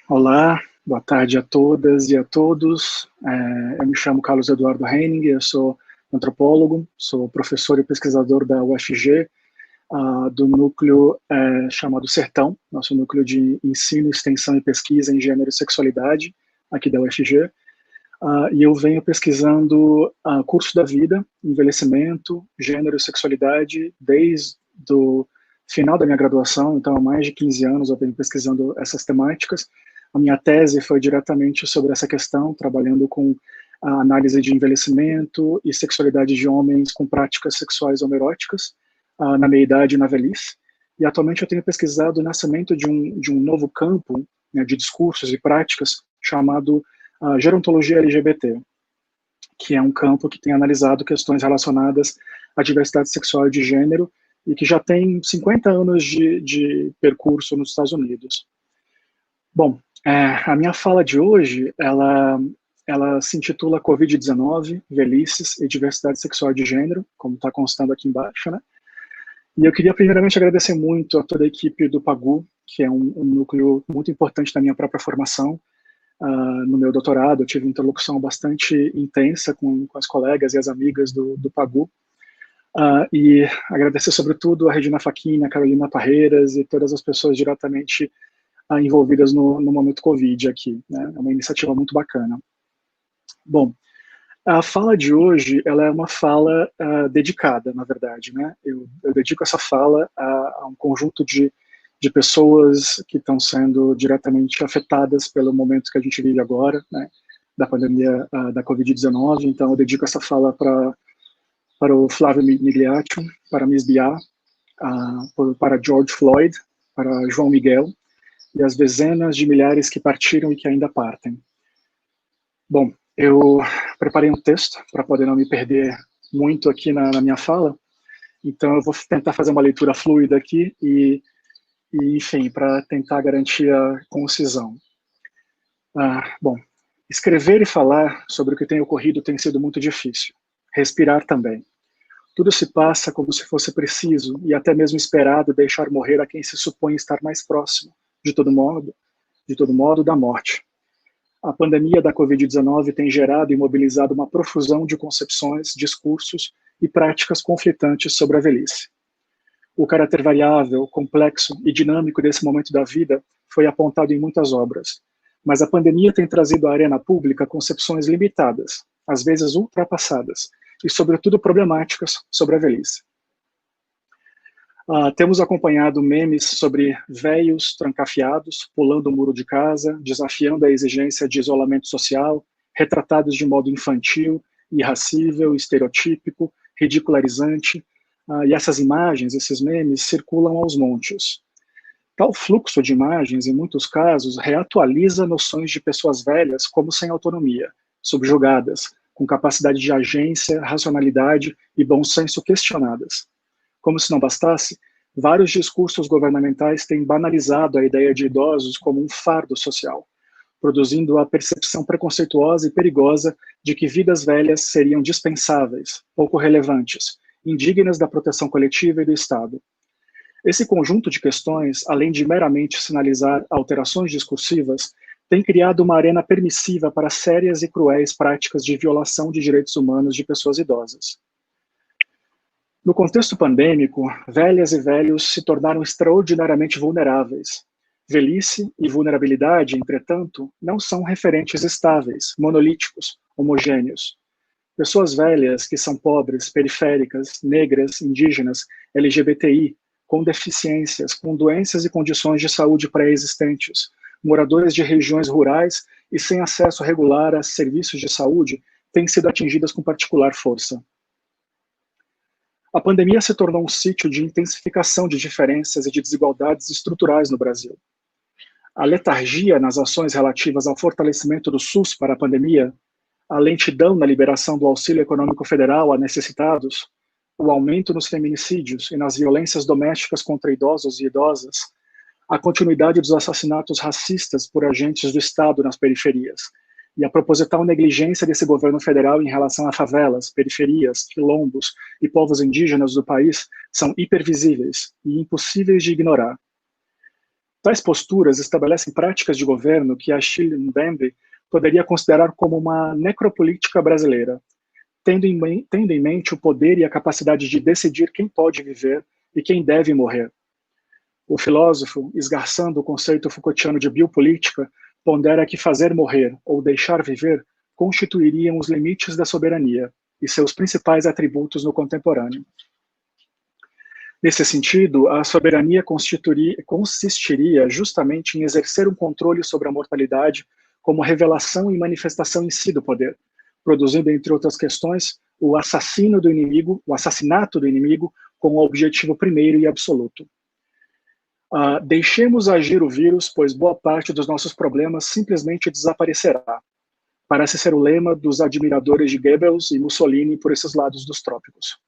Olá, boa tarde a todas e a todos. Eu me chamo Carlos Eduardo Henning, eu sou antropólogo, sou professor e pesquisador da UFG, do núcleo chamado Sertão, nosso núcleo de ensino, extensão e pesquisa em gênero e sexualidade, aqui da UFG. E eu venho pesquisando curso da vida, envelhecimento, gênero e sexualidade desde o final da minha graduação, então há mais de 15 anos eu venho pesquisando essas temáticas. A minha tese foi diretamente sobre essa questão, trabalhando com a análise de envelhecimento e sexualidade de homens com práticas sexuais homoeróticas na meia-idade e na velhice. E atualmente eu tenho pesquisado o nascimento de um novo campo, né, de discursos e práticas chamado gerontologia LGBT, que é um campo que tem analisado questões relacionadas à diversidade sexual e de gênero e que já tem 50 anos de percurso nos Estados Unidos. Bom, a minha fala de hoje, ela se intitula Covid-19, Velhices e Diversidade Sexual e de Gênero, como está constando aqui embaixo, né? E eu queria primeiramente agradecer muito a toda a equipe do PAGU, que é um núcleo muito importante da minha própria formação. No meu doutorado, eu tive interlocução bastante intensa com as colegas e as amigas do PAGU, e agradecer sobretudo a Regina Facchini, a Carolina Parreiras e todas as pessoas diretamente envolvidas no momento Covid aqui, né? É uma iniciativa muito bacana. Bom, a fala de hoje, ela é uma fala dedicada, na verdade, né? Eu dedico essa fala a um conjunto de pessoas que estão sendo diretamente afetadas pelo momento que a gente vive agora, né? Da pandemia da Covid-19. Então, eu dedico essa fala para o Flávio Migliaccio, para Miss Biá, para George Floyd, para João Miguel e as dezenas de milhares que partiram e que ainda partem. Bom, eu preparei um texto para poder não me perder muito aqui na minha fala, então eu vou tentar fazer uma leitura fluida aqui e enfim, para tentar garantir a concisão. Bom, escrever e falar sobre o que tem ocorrido tem sido muito difícil. Respirar também. Tudo se passa como se fosse preciso e até mesmo esperado deixar morrer a quem se supõe estar mais próximo, de todo modo, da morte. A pandemia da Covid-19 tem gerado e mobilizado uma profusão de concepções, discursos e práticas conflitantes sobre a velhice. O caráter variável, complexo e dinâmico desse momento da vida foi apontado em muitas obras, mas a pandemia tem trazido à arena pública concepções limitadas, às vezes ultrapassadas, e sobretudo problemáticas sobre a velhice. Temos acompanhado memes sobre velhos trancafiados, pulando o muro de casa, desafiando a exigência de isolamento social, retratados de modo infantil, irracível, estereotípico, ridicularizante, e essas imagens, esses memes, circulam aos montes. Tal fluxo de imagens, em muitos casos, reatualiza noções de pessoas velhas como sem autonomia, subjugadas, com capacidade de agência, racionalidade e bom senso questionadas. Como se não bastasse, vários discursos governamentais têm banalizado a ideia de idosos como um fardo social, produzindo a percepção preconceituosa e perigosa de que vidas velhas seriam dispensáveis, pouco relevantes, indignas da proteção coletiva e do Estado. Esse conjunto de questões, além de meramente sinalizar alterações discursivas, tem criado uma arena permissiva para sérias e cruéis práticas de violação de direitos humanos de pessoas idosas. No contexto pandêmico, velhas e velhos se tornaram extraordinariamente vulneráveis. Velhice e vulnerabilidade, entretanto, não são referentes estáveis, monolíticos, homogêneos. Pessoas velhas que são pobres, periféricas, negras, indígenas, LGBTI, com deficiências, com doenças e condições de saúde pré-existentes, moradores de regiões rurais e sem acesso regular a serviços de saúde, têm sido atingidas com particular força. A pandemia se tornou um sítio de intensificação de diferenças e de desigualdades estruturais no Brasil. A letargia nas ações relativas ao fortalecimento do SUS para a pandemia, a lentidão na liberação do auxílio econômico federal a necessitados, o aumento nos feminicídios e nas violências domésticas contra idosos e idosas, a continuidade dos assassinatos racistas por agentes do Estado nas periferias e a proposital negligência desse governo federal em relação a favelas, periferias, quilombos e povos indígenas do país são hipervisíveis e impossíveis de ignorar. Tais posturas estabelecem práticas de governo que Achille Mbembe poderia considerar como uma necropolítica brasileira, tendo em mente o poder e a capacidade de decidir quem pode viver e quem deve morrer. O filósofo, esgarçando o conceito Foucaultiano de biopolítica, pondera que fazer morrer ou deixar viver constituiriam os limites da soberania e seus principais atributos no contemporâneo. Nesse sentido, a soberania consistiria justamente em exercer um controle sobre a mortalidade como revelação e manifestação em si do poder, produzindo, entre outras questões, o assassinato do inimigo como objetivo primeiro e absoluto. Deixemos agir o vírus, pois boa parte dos nossos problemas simplesmente desaparecerá. Parece ser o lema dos admiradores de Goebbels e Mussolini por esses lados dos trópicos.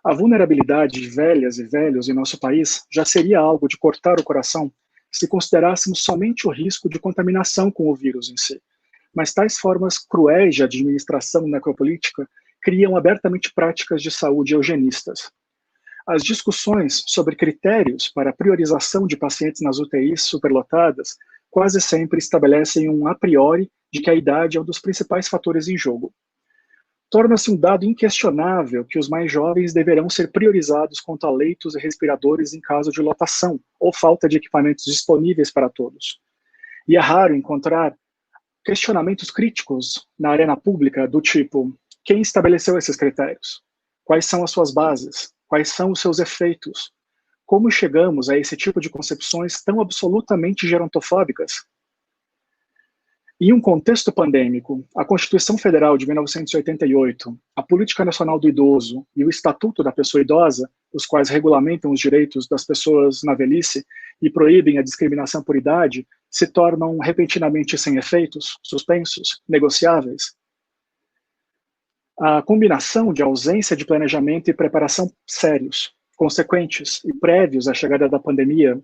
A vulnerabilidade de velhas e velhos em nosso país já seria algo de cortar o coração se considerássemos somente o risco de contaminação com o vírus em si. Mas tais formas cruéis de administração necropolítica criam abertamente práticas de saúde eugenistas. As discussões sobre critérios para a priorização de pacientes nas UTIs superlotadas quase sempre estabelecem um a priori de que a idade é um dos principais fatores em jogo. Torna-se um dado inquestionável que os mais jovens deverão ser priorizados quanto a leitos e respiradores em caso de lotação ou falta de equipamentos disponíveis para todos. E é raro encontrar questionamentos críticos na arena pública do tipo: quem estabeleceu esses critérios? Quais são as suas bases? Quais são os seus efeitos? Como chegamos a esse tipo de concepções tão absolutamente gerontofóbicas? Em um contexto pandêmico, a Constituição Federal de 1988, a Política Nacional do Idoso e o Estatuto da Pessoa Idosa, os quais regulamentam os direitos das pessoas na velhice e proíbem a discriminação por idade, se tornam repentinamente sem efeitos, suspensos, negociáveis. A combinação de ausência de planejamento e preparação sérios, consequentes e prévios à chegada da pandemia,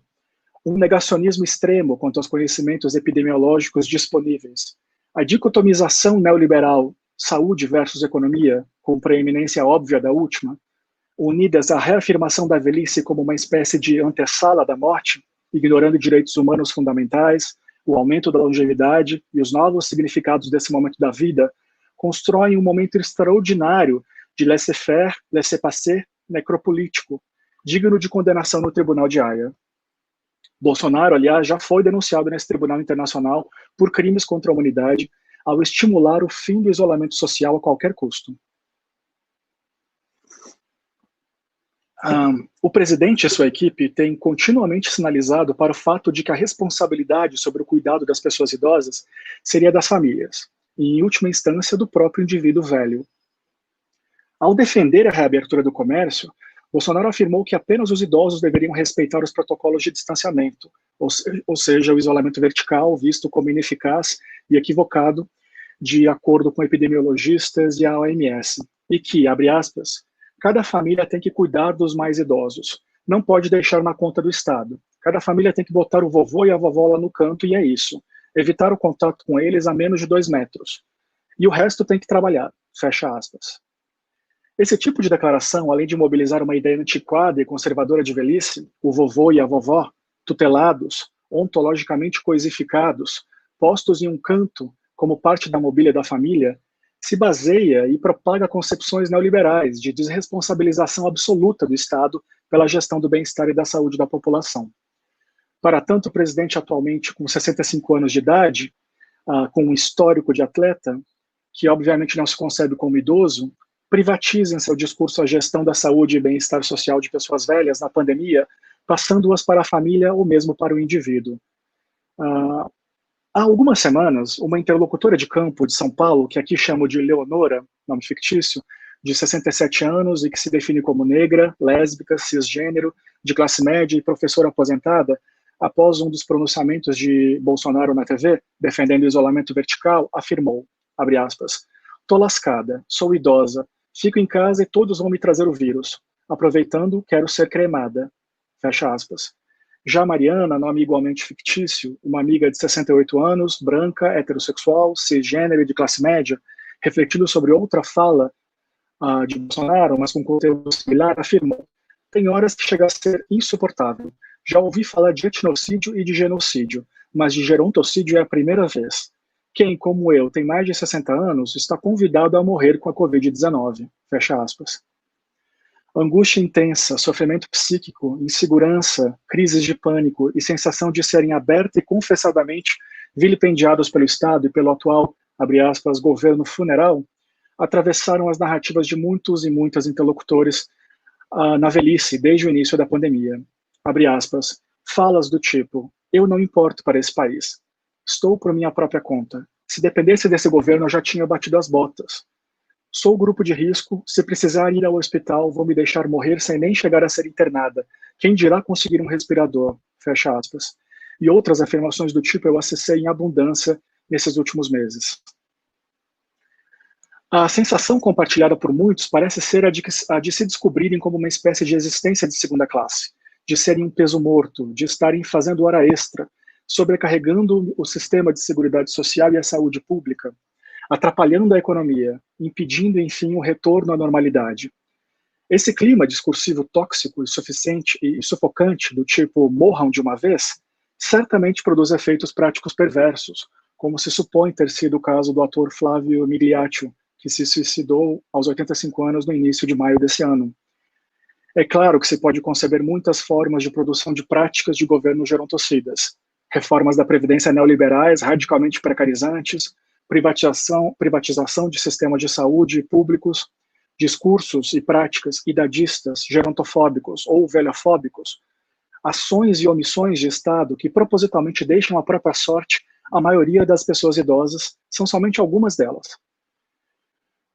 um negacionismo extremo quanto aos conhecimentos epidemiológicos disponíveis, a dicotomização neoliberal, saúde versus economia, com preeminência óbvia da última, unidas à reafirmação da velhice como uma espécie de antessala da morte, ignorando direitos humanos fundamentais, o aumento da longevidade e os novos significados desse momento da vida, constroem um momento extraordinário de laissez-faire, laissez-passer necropolítico, digno de condenação no Tribunal de Haia. Bolsonaro, aliás, já foi denunciado nesse Tribunal Internacional por crimes contra a humanidade ao estimular o fim do isolamento social a qualquer custo. O presidente e sua equipe têm continuamente sinalizado para o fato de que a responsabilidade sobre o cuidado das pessoas idosas seria das famílias, e, em última instância, do próprio indivíduo velho. Ao defender a reabertura do comércio, Bolsonaro afirmou que apenas os idosos deveriam respeitar os protocolos de distanciamento, ou seja, o isolamento vertical, visto como ineficaz e equivocado, de acordo com epidemiologistas e a OMS, e que, abre aspas, cada família tem que cuidar dos mais idosos, não pode deixar na conta do Estado. Cada família tem que botar o vovô e a vovó lá no canto e é isso. Evitar o contato com eles a menos de 2 metros. E o resto tem que trabalhar, fecha aspas. Esse tipo de declaração, além de mobilizar uma ideia antiquada e conservadora de velhice, o vovô e a vovó, tutelados, ontologicamente coisificados, postos em um canto como parte da mobília da família, se baseia e propaga concepções neoliberais de desresponsabilização absoluta do Estado pela gestão do bem-estar e da saúde da população. Para tanto, o presidente atualmente com 65 anos de idade, com um histórico de atleta, que obviamente não se concebe como idoso, privatiza em seu discurso a gestão da saúde e bem-estar social de pessoas velhas na pandemia, passando-as para a família ou mesmo para o indivíduo. Há algumas semanas, uma interlocutora de campo de São Paulo, que aqui chamo de Leonora, nome fictício, de 67 anos e que se define como negra, lésbica, cisgênero, de classe média e professora aposentada, após um dos pronunciamentos de Bolsonaro na TV, defendendo o isolamento vertical, afirmou, abre aspas, "Tô lascada, sou idosa, fico em casa e todos vão me trazer o vírus. Aproveitando, quero ser cremada." Fecha aspas. Já Mariana, nome igualmente fictício, uma amiga de 68 anos, branca, heterossexual, cisgênero e de classe média, refletindo sobre outra fala de Bolsonaro, mas com conteúdo similar, afirmou: Tem horas que chega a ser insuportável. Já ouvi falar de etnocídio e de genocídio, mas de gerontocídio é a primeira vez. Quem, como eu, tem mais de 60 anos, está convidado a morrer com a Covid-19. Fecha aspas. Angústia intensa, sofrimento psíquico, insegurança, crises de pânico e sensação de serem aberta e confessadamente vilipendiados pelo Estado e pelo atual, abre aspas, governo funeral, atravessaram as narrativas de muitos e muitas interlocutores na velhice, desde o início da pandemia. Abre aspas, falas do tipo, eu não importo para esse país. Estou por minha própria conta. Se dependesse desse governo, eu já tinha batido as botas. Sou grupo de risco, se precisar ir ao hospital, vou me deixar morrer sem nem chegar a ser internada. Quem dirá conseguir um respirador? Fecha aspas. E outras afirmações do tipo eu acessei em abundância nesses últimos meses. A sensação compartilhada por muitos parece ser a de se descobrirem como uma espécie de existência de segunda classe, de serem um peso morto, de estarem fazendo hora extra, sobrecarregando o sistema de seguridade social e a saúde pública, atrapalhando a economia, impedindo, enfim, o retorno à normalidade. Esse clima discursivo tóxico e sufocante do tipo morram de uma vez, certamente produz efeitos práticos perversos, como se supõe ter sido o caso do ator Flávio Migliaccio, que se suicidou aos 85 anos no início de maio desse ano. É claro que se pode conceber muitas formas de produção de práticas de governo gerontocidas, reformas da Previdência neoliberais radicalmente precarizantes, privatização de sistemas de saúde públicos, discursos e práticas idadistas, gerontofóbicos ou velhofóbicos, ações e omissões de Estado que propositalmente deixam à própria sorte a maioria das pessoas idosas, são somente algumas delas.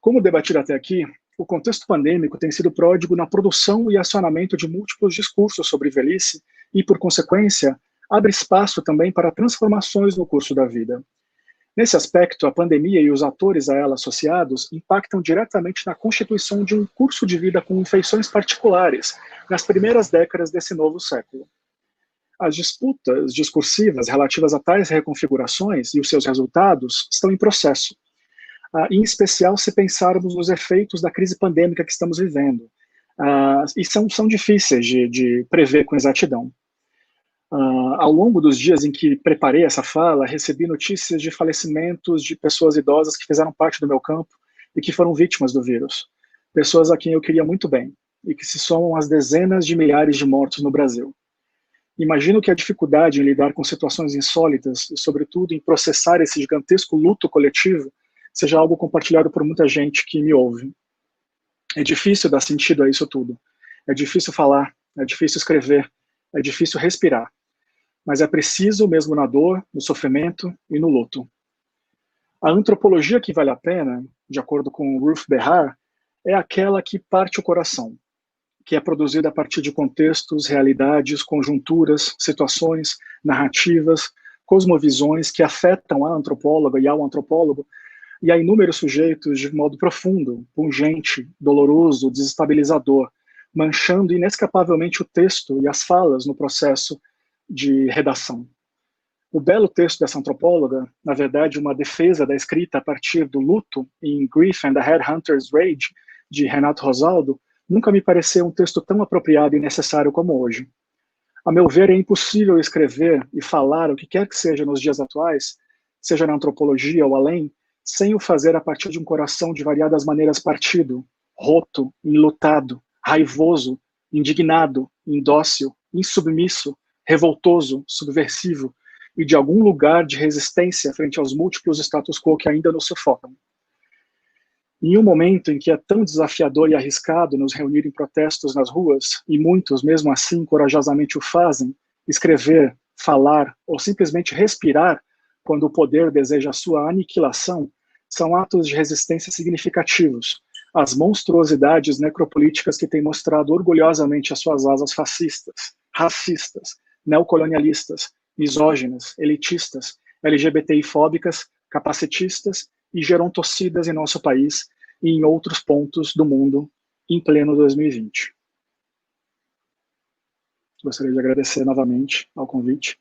Como debatido até aqui, o contexto pandêmico tem sido pródigo na produção e acionamento de múltiplos discursos sobre velhice e, por consequência, abre espaço também para transformações no curso da vida. Nesse aspecto, a pandemia e os atores a ela associados impactam diretamente na constituição de um curso de vida com feições particulares nas primeiras décadas desse novo século. As disputas discursivas relativas a tais reconfigurações e os seus resultados estão em processo, em especial se pensarmos nos efeitos da crise pandêmica que estamos vivendo, e são difíceis de prever com exatidão. Ao longo dos dias em que preparei essa fala, recebi notícias de falecimentos de pessoas idosas que fizeram parte do meu campo e que foram vítimas do vírus. Pessoas a quem eu queria muito bem e que se somam às dezenas de milhares de mortos no Brasil. Imagino que a dificuldade em lidar com situações insólitas e, sobretudo, em processar esse gigantesco luto coletivo seja algo compartilhado por muita gente que me ouve. É difícil dar sentido a isso tudo. É difícil falar, é difícil escrever, é difícil respirar. Mas é preciso mesmo na dor, no sofrimento e no luto. A antropologia que vale a pena, de acordo com Ruth Behar, é aquela que parte o coração, que é produzida a partir de contextos, realidades, conjunturas, situações, narrativas, cosmovisões que afetam a antropóloga e ao antropólogo e a inúmeros sujeitos de modo profundo, pungente, doloroso, desestabilizador, manchando inescapavelmente o texto e as falas no processo de redação. O belo texto dessa antropóloga, na verdade, uma defesa da escrita a partir do luto em Grief and the Headhunter's Rage, de Renato Rosaldo, nunca me pareceu um texto tão apropriado e necessário como hoje. A meu ver, é impossível escrever e falar o que quer que seja nos dias atuais, seja na antropologia ou além, sem o fazer a partir de um coração de variadas maneiras partido, roto, enlutado, raivoso, indignado, indócil, insubmisso, revoltoso, subversivo e de algum lugar de resistência frente aos múltiplos status quo que ainda nos sufocam. Em um momento em que é tão desafiador e arriscado nos reunir em protestos nas ruas, e muitos mesmo assim corajosamente o fazem, escrever, falar ou simplesmente respirar quando o poder deseja a sua aniquilação, são atos de resistência significativos às monstruosidades necropolíticas que têm mostrado orgulhosamente as suas asas fascistas, racistas, neocolonialistas, misóginas, elitistas, LGBTI-fóbicas, capacitistas e gerontocidas em nosso país e em outros pontos do mundo em pleno 2020. Gostaria de agradecer novamente ao convite